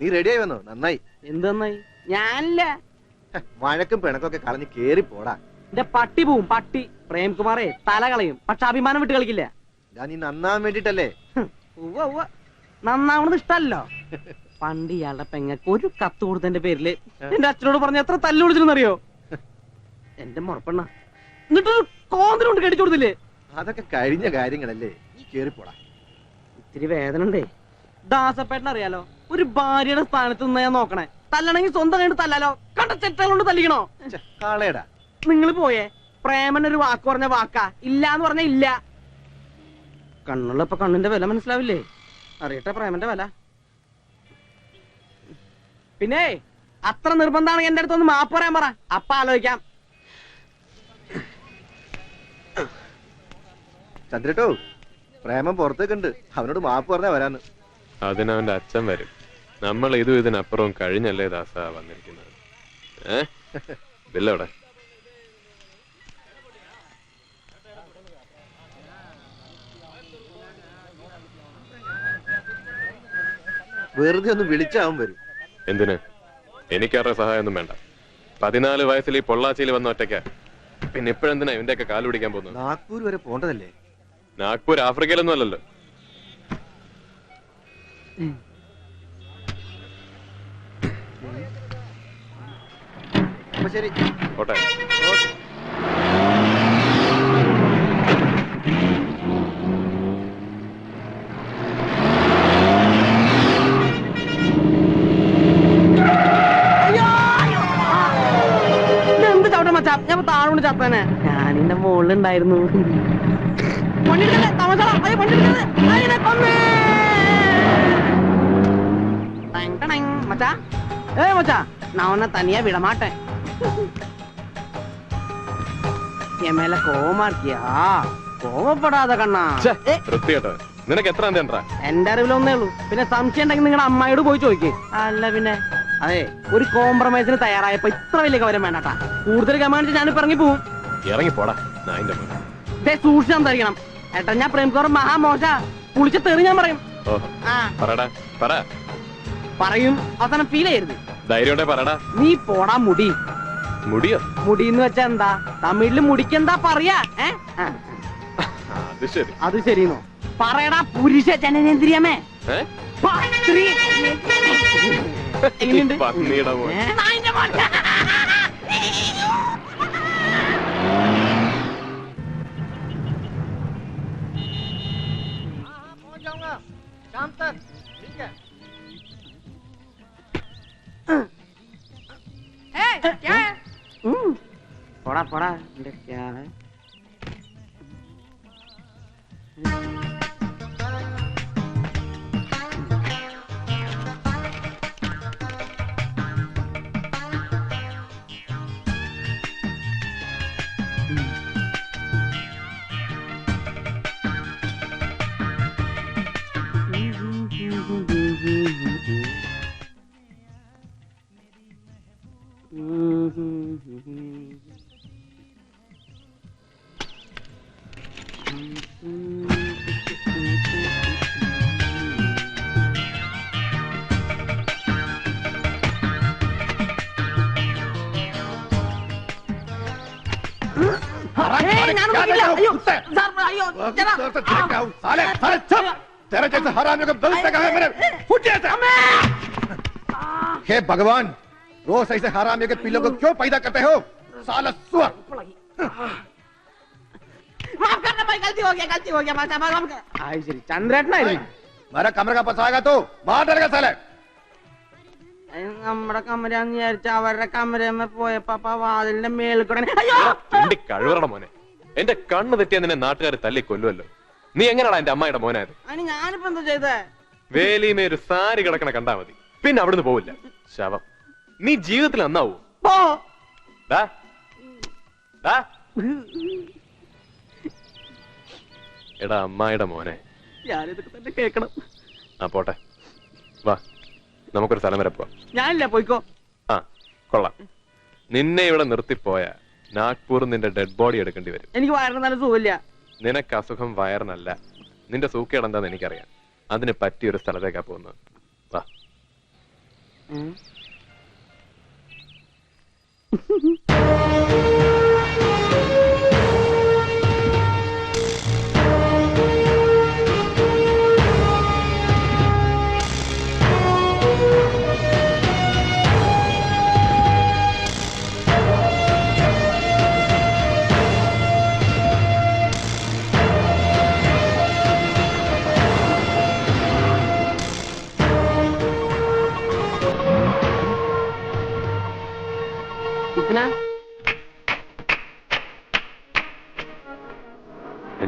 നീ റെഡിയായി വന്നോ? നന്നായി. എന്ത് നന്നായി? ഞാനില്ല. വഴക്കും പിണക്കൊക്കെ കളഞ്ഞ് കേറി പോടാ. എന്റെ പട്ടി പോവും, പട്ടി. പ്രേംകുമാറേ തല കളയും, പക്ഷെ അഭിമാനം വിട്ട് കളിക്കില്ല. ഞാൻ നീ നന്നാൻ വേണ്ടിട്ടല്ലേ. നന്നാവണത് ഇഷ്ടല്ലോ. പണ്ട് ഇയാളുടെ പെങ്ങക്ക് ഒരു കത്ത് കൊടുത്തതിന്റെ പേരില് എന്റെ അച്ഛനോട് പറഞ്ഞ എത്ര തല്ലു വിളിച്ചെന്നറിയോ? എന്റെ മുറപ്പെണ്ണ എന്നിട്ടൊരു കോന്തലുകൊണ്ട് കടിച്ചു കൊടുത്തില്ലേ? അതൊക്കെ കഴിഞ്ഞ കാര്യങ്ങളല്ലേ, നീ കേറി പോടാ. ഇത്തിരി വേദന ഉണ്ടേ. ദാസപ്പേട്ടൻ അറിയാലോ, ഒരു ഭാര്യയുടെ സ്ഥാനത്ത് നിന്ന് ഞാൻ നോക്കണേ. തല്ലണെങ്കിൽ സ്വന്തം കണ്ട് തല്ലാലോ, കണ്ട ചെറ്റകൾ കൊണ്ട് തല്ലിക്കണോ? കാളേടാ. നിങ്ങൾ പോയേ. പ്രേമൻ ഒരു വാക്ക് പറഞ്ഞ വാക്കാ, ഇല്ലാന്ന് പറഞ്ഞ ഇല്ല. കണ്ണുള്ളപ്പോ കണ്ണിന്റെ വില മനസ്സിലാവില്ലേ? അറിയട്ടെ പ്രേമന്റെ വില. പിന്നെ അത്ര നിർബന്ധമാണെങ്കിൽ എന്റെ അടുത്തൊന്ന് മാപ്പ് പറയാൻ പറ, അപ്പ ആലോചിക്കാം. ചന്ദ്രട്ടോ, പ്രേമം പുറത്തേക്കുണ്ട്, അവനോട് മാപ്പ് പറഞ്ഞാ വരാന്ന്. അതിനവന്റെ അച്ഛൻ വരും. നമ്മൾ ഇതിനപ്പുറവും കഴിഞ്ഞല്ലേ ദാസ വന്നിരിക്കുന്നത്. ബില്ലവിടെ? വെറുതെ ഒന്ന് വിളിച്ചാവും വരും. എന്തിന്? എനിക്കാരുടെ സഹായം ഒന്നും വേണ്ട. 14 വയസ്സിൽ ഈ പൊള്ളാച്ചിയിൽ വന്ന ഒറ്റയ്ക്ക. പിന്നെ ഇപ്പോഴെന്തിനാ ഇവന്റെയൊക്കെ കാല് പിടിക്കാൻ പോകുന്നത്? നാഗ്പൂർ വരെ പോണ്ടതല്ലേ? നാഗ്പൂർ ആഫ്രിക്കയിലൊന്നും അല്ലല്ലോ. ശരി, ഓട്ടെ. എന്ത് ചവിട്ട മച്ചാ, ഞാൻ താഴോണ്ട് ചത്തനെ. ഞാനിന്റെ മുകളിലുണ്ടായിരുന്നു. மச்சா ஏய் மச்சா நான் உன்னை தனியா விட மாட்டேன். என் மேல கோவமா இருக்கியா? കോവപ്പെടാതെ കണ്ണാ. നിനക്ക് എത്ര എന്റെ അറിവിലൊന്നേ ഉള്ളൂ. പിന്നെ സംശയം ഉണ്ടെങ്കിൽ നിങ്ങളുടെ അമ്മായിയോട് പോയി ചോദിക്കേ. അല്ല പിന്നെ അതെ, ഒരു കോംപ്രമൈസിന് തയ്യാറായപ്പോ ഇത്ര വലിയ കവരം വേണ്ടാ. കൂടുതൽ കമാൻഡ് ഞാനിപ്പോ ഇറങ്ങി പോവും. ഇറങ്ങിപ്പോടാ. സൂക്ഷിച്ച് സംസാരിക്കണം ഏട്ടാ. ഞാൻ പ്രേംകുമാർ മഹാമോശ, കുളിച്ച തെറി ഞാൻ പറയും. പറയും, അവസാനം ഫീൽ ചെയ്യരുത്. ധൈര്യം പറടാ. നീ പോടാ മുടി. മുടിയോ? മുടി എന്ന് വെച്ചാ എന്താ? തമിഴില് മുടിക്കെന്താ പറയാ? അത് ശരിന്നോ? പറയടാ പുരുഷ ജനനേന്ദ്രിയമേ. പോടാ പോടാ. हे भगवान, रोज ऐसे हरामियों के पिल्लों को क्यों पैदा करते हो? साला सुअर। माफ करना भाई, गलती हो गया माफ कर। आई श्री चंद्रेटनाയിരുന്നു. मेरा कमरे का पास आएगा तो मार डालेगा साले. നമ്മുടെ കമരാന്ന് വിചാരിച്ച അവരുടെ കമരമ്മ പോയപ്പോ വാതിലിന്റെ മേളിൽ കൂടെ കഴിവറ മോനെ. എന്റെ കണ്ണ് തെറ്റിയ നിന്നെ നാട്ടുകാർ തല്ലി കൊല്ലുമല്ലോ. നീ എങ്ങനെയാടാ എന്റെ അമ്മയുടെ മോനായത്? ഞാനിപ്പോ എന്താ ചെയ്തേ? വേലിമേ ഒരു സാരി കിടക്കണ കണ്ടാ മതി, പിന്നെ അവിടുന്ന് പോവില്ല. ശവം. നീ ജീവിതത്തിൽ നന്നാവൂ. എടാ അമ്മായിയുടെ മോനെ, ഞാനിതൊക്കെ തന്നെ കേക്കണം. ആ പോട്ടെ, വാ നമുക്കൊരു സ്ഥലം വരെ പോവാം. ഞാനില്ല, പോയിക്കോ. ആ കൊള്ളാം. നിന്നെ ഇവിടെ നിർത്തിപ്പോയ നാഗ്പൂർ നിന്റെ ഡെഡ് ബോഡി എടുക്കേണ്ടി വരും. എനിക്ക് വയറിന് നല്ല സുഖമില്ല. നിനക്ക് അസുഖം വയറിനല്ല, നിന്റെ സൂക്കേട് എന്താന്ന് എനിക്കറിയാം. അതിന് പറ്റിയൊരു സ്ഥലത്തേക്കാ പോകുന്നത്. വാ.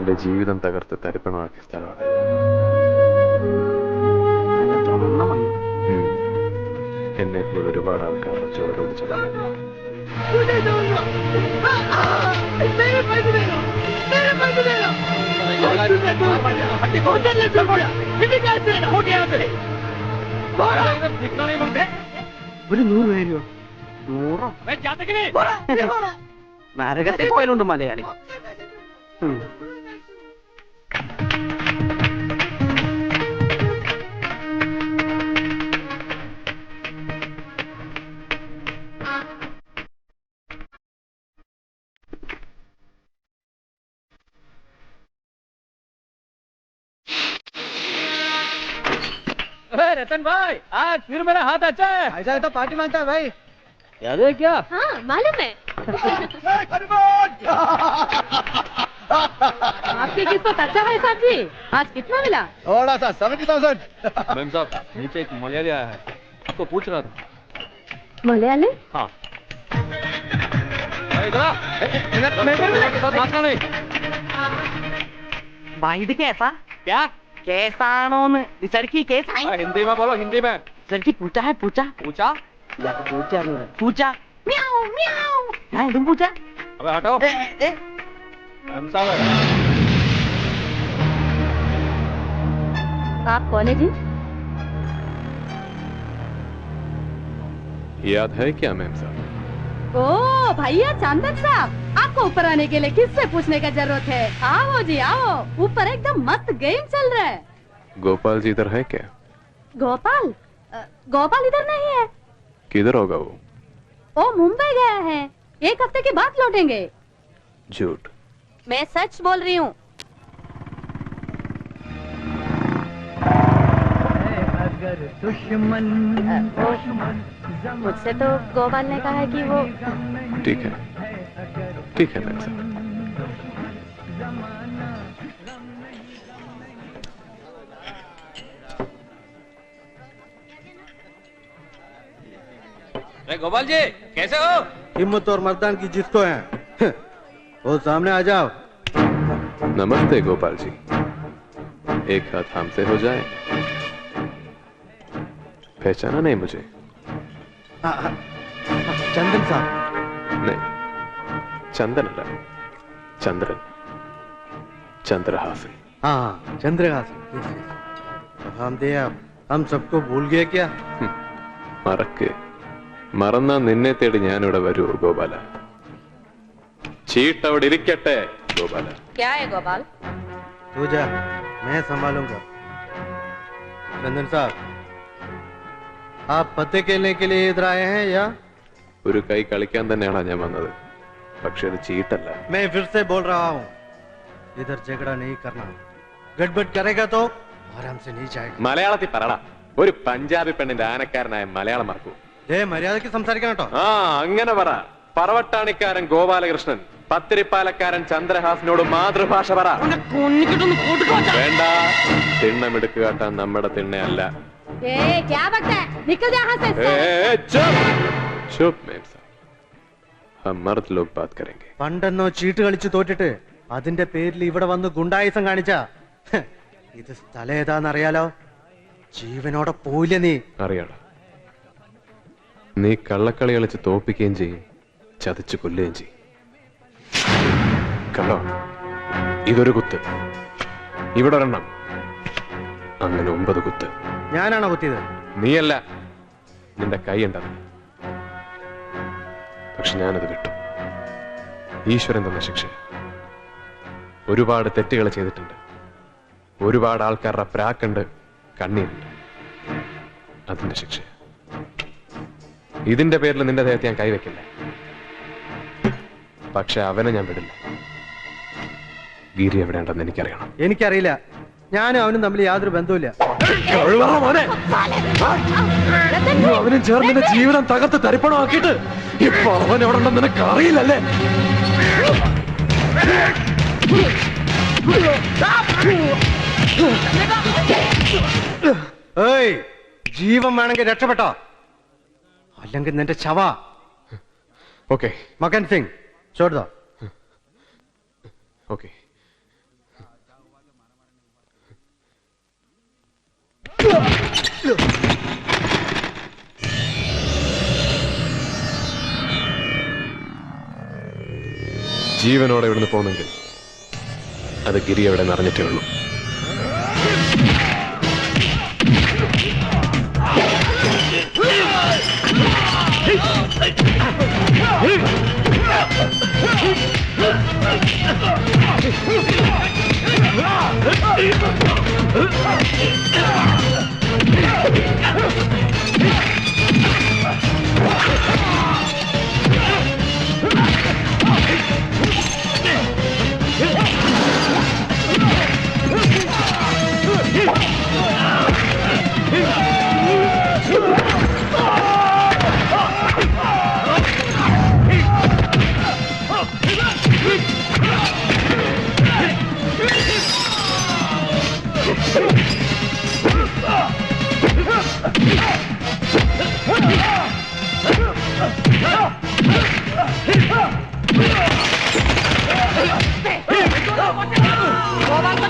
എന്റെ ജീവിതം തകർത്ത് തരിപ്പണമാക്കിയ സ്ഥലമാണ്. എന്നെ പോലെ ഒരുപാട് ആൾക്കാർ ചോര കുടിച്ചതാണ്. ഒരു 100 പേരോ 100 നരകത്തിൽ പോയാലുണ്ട് മലയാളി. रतन भाई आज फिर मेरा हाथ अच्छा है. ऐसा है तो पार्टी मांगता है भाई. याद है क्या? हाँ मालूम है. आपकी किस्मत अच्छा है साहब जी. आज कितना मिला? थोड़ा सा 70,000. मैम साहब नीचे एक मलयाली आया है, आपको पूछ रहा था. मलयाली? हाँ. इधर नाचना नहीं. भाई ഇത് കേസാ क्या? കേസാണോന്ന് സരിക്ക് കേസ് हिंदी में बोलो, हिंदी में. സരിക്ക് പൂച്ച है പൂച്ച पूछा? പൂച്ച പൂച്ച മ്യാവ് മ്യാവ് ഞാൻ ഇതും പൂച്ച. अबे हटो. मैम साहब आप कौन है जी? याद है क्या मैम साहब? ओ भैया चंदन साहब, आपको ऊपर आने के लिए किससे पूछने का जरूरत है. आओ जी आओ, ऊपर एकदम मस्त गेम चल रहा है. गोपाल जी इधर है क्या? गोपाल गोपाल इधर नहीं है. किधर होगा वो? वो मुंबई गया है, 1 हफ्ते के बाद लौटेंगे. झूठ. मैं सच बोल रही हूँ. मुझसे तो गोपाल ने कहा है कि वो. ठीक है मैम साहब. अरे गोपाल जी कैसे हो? हिम्मत और मर्दान की जिसको है वो सामने आ जाओ. नमस्ते गोपाल जी. एक हाथ हमसे हो जाए. पहचाना नहीं मुझे? चंदन साहब. नहीं, चंदन अല്ല, चंद्रन. चंद्रहासन. हाँ चंद्रहासन. हम दिया हम सबको भूल गए क्या? മറന്നാ നിന്നെ തേടി ഞാനിവിടെ വരൂ ഗോപാല. ചീട്ട് അവിടെ ഇരിക്കട്ടെ ഗോപാല. क्या है गोपाल? तू जा, मैं संभालूंगा. चंदन साहब, आप पत्ते खेलने के लिए इधर आए हैं या? ഒരു കൈ കളിക്കാൻ തന്നെയാണ് ഞാൻ വന്നത്. പക്ഷെ അത് ചീട്ടല്ല. मैं फिर से बोल रहा हूँ, इधर झगड़ा नहीं करना. गड़बड़ करेगा तो आराम से नहीं जाएगा. മലയാളത്തിൽ പറടാ. ഒരു പഞ്ചാബി പെണ്ണിന്റെ ആനക്കാരനായ മലയാളം മറക്കൂ. മര്യാദക്ക് സംസാരിക്കണം കേട്ടോ. ആ അങ്ങനെ പറ. പറവട്ടാണിക്കാരൻ ഗോപാലകൃഷ്ണൻ പത്തിരിപ്പാലക്കാരൻ ചന്ദ്രഹാസനോട് മാതൃഭാഷ പറ. വേണ്ട, തിണ്ണമെടുക്ക് കാട്ടാൻ നമ്മുടെ തിണ്ണയല്ല. क्या बकता है? निकल जा यहाँ से. चुप मैम साहब, हम मर्द लोग बात करेंगे. പണ്ടെന്നോ ചീട്ട് കളിച്ച് തോറ്റിട്ട് അതിന്റെ പേരിൽ ഇവിടെ വന്ന് ഗുണ്ടായുസം കാണിച്ച ഇത് സ്ഥലം ഏതാന്നറിയാലോ. ജീവനോടെ പോയില്ല നീ. അറിയാടാ, നീ കള്ളക്കളി കളിച്ച് തോപ്പിക്കുകയും ചെയ്യും, ചതച്ച് കൊല്ലുകയും ചെയ്യും. കണ്ടോ, ഇതൊരു കുത്ത്, ഇവിടെ ഒരെണ്ണം, അങ്ങനെ 9 കുത്ത്. ഞാനാണോ കുത്തിയത്? നീയല്ല, നിന്റെ കൈ ഉണ്ടത്. പക്ഷെ ഞാനത് വിട്ടു. ഈശ്വരൻ തന്ന ശിക്ഷ. ഒരുപാട് തെറ്റുകൾ ചെയ്തിട്ടുണ്ട്, ഒരുപാട് ആൾക്കാരുടെ പ്രാക്കുണ്ട്, കണ്ണീരുണ്ട്. അതിന്റെ ശിക്ഷ. ഇതിന്റെ പേരിൽ നിന്റെ ദേഹത്ത് ഞാൻ കൈവയ്ക്കില്ല. പക്ഷെ അവനെ ഞാൻ വിടില്ല. ഗിരി എവിടെയുണ്ടെന്ന് എനിക്കറിയണം. എനിക്കറിയില്ല. ഞാനും അവനും തമ്മിൽ യാതൊരു ബന്ധവുമില്ല. അവനും ചേർന്ന് നിന്റെ ജീവിതം തകർത്ത് തരിപ്പണമാക്കിയിട്ട് ഇപ്പൊ അവൻ എവിടെ ഉണ്ടെന്ന് നിനക്ക് അറിയില്ലല്ലേ? ഏയ്, ജീവൻ വേണമെങ്കിൽ രക്ഷപ്പെട്ടോ, അല്ലെങ്കിൽ നിന്റെ ശവ. ഓക്കെ മകൻ സിംഗ് ചോട് ദോ. ഓക്കെ. ജീവനോടെ ഇവിടുന്ന് പോകുന്നെങ്കിൽ അത് ഗിരി അവിടെ നിറഞ്ഞിട്ടേ ഉള്ളൂ.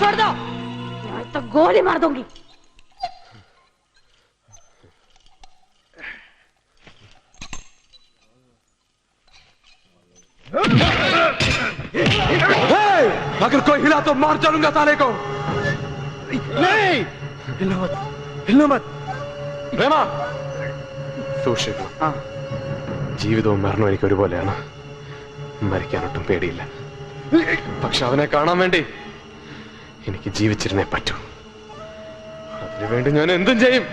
छोड़ दो, तो गोली मार दूंगी। अगर कोई हिला तो मार डालूंगा साले को। नहीं, हिलना मत, हिलना मत। പ്രേമ, സൂക്ഷിക്കണം. ജീവിതവും മരണവും എനിക്ക് ഒരുപോലെയാണ്. മരിക്കാനൊട്ടും പേടിയില്ല. പക്ഷെ അവനെ കാണാൻ വേണ്ടി എനിക്ക് ജീവിച്ചിരുന്നേ പറ്റൂ. അതിനുവേണ്ടി ഞാൻ എന്തും ചെയ്യും.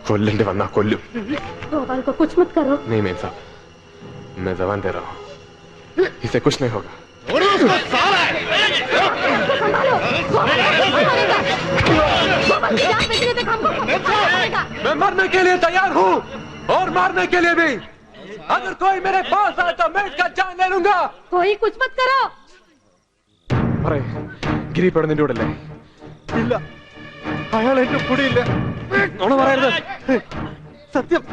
കൊല്ലേണ്ടി വന്നാ കൊല്ലും. गोपाल को कुछ मत करो। नहीं मेम साहब, मैं जबान दे रहा हूँ, इसे कुछ नहीं होगा. मैं मरने के लिए तैयार हूँ और मारने के लिए भी. अगर कोई मेरे पास आए तो मैं इसका जान ले लूंगा. कोई कुछ मत करो। പറയ്, ഗിരി ഇപ്പോൾ നിന്റെ കൂടെ അല്ലേ? ഇല്ല, അയാൾ എന്റെ കൂടെ ഇല്ല. നുണ പറയരുത്. സത്യം,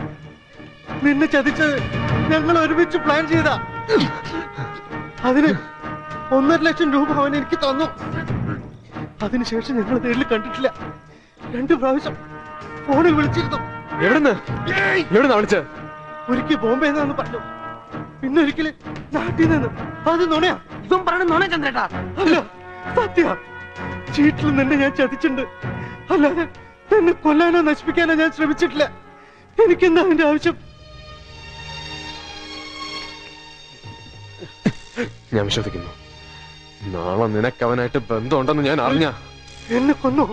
നിന്നെ ചതിച്ചത് ഞങ്ങൾ ഒരുമിച്ച് പ്ലാൻ ചെയ്താ. അതിന് 1.5 ലക്ഷം രൂപ അവൻ എനിക്ക് തന്നു. അതിനുശേഷം ഞങ്ങൾ നേരിൽ കണ്ടിട്ടില്ല. 2 പ്രാവശ്യം ഫോണിൽ വിളിച്ചിരുന്നു. എവിടുന്നാ വിളിച്ചത്? ഒരിക്കൽ ബോംബെ നിന്നാന്ന് പറഞ്ഞു, പിന്നെ ഒരിക്കല് നാട്ടിൽ നിന്ന്. അത് നുണയാ. ഇവൻ പറയണ നുണ ചന്ദ്രേട്ടാ. അല്ല, സത്യ. ചീട്ടിൽ നിന്നെ ഞാൻ ചതിച്ചിട്ടുണ്ട്. അല്ലാതെ എന്നെ കൊല്ലാനോ നശിപ്പിക്കാനോ ഞാൻ ശ്രമിച്ചിട്ടില്ല. എനിക്കെന്താ അതിന്റെ ആവശ്യം? ഞാൻ വിശ്വസിക്കുന്നു. നാളെ നിനക്ക് അവനായിട്ട് ബന്ധമുണ്ടെന്ന് ഞാൻ അറിഞ്ഞ എന്നെ കൊന്നോ?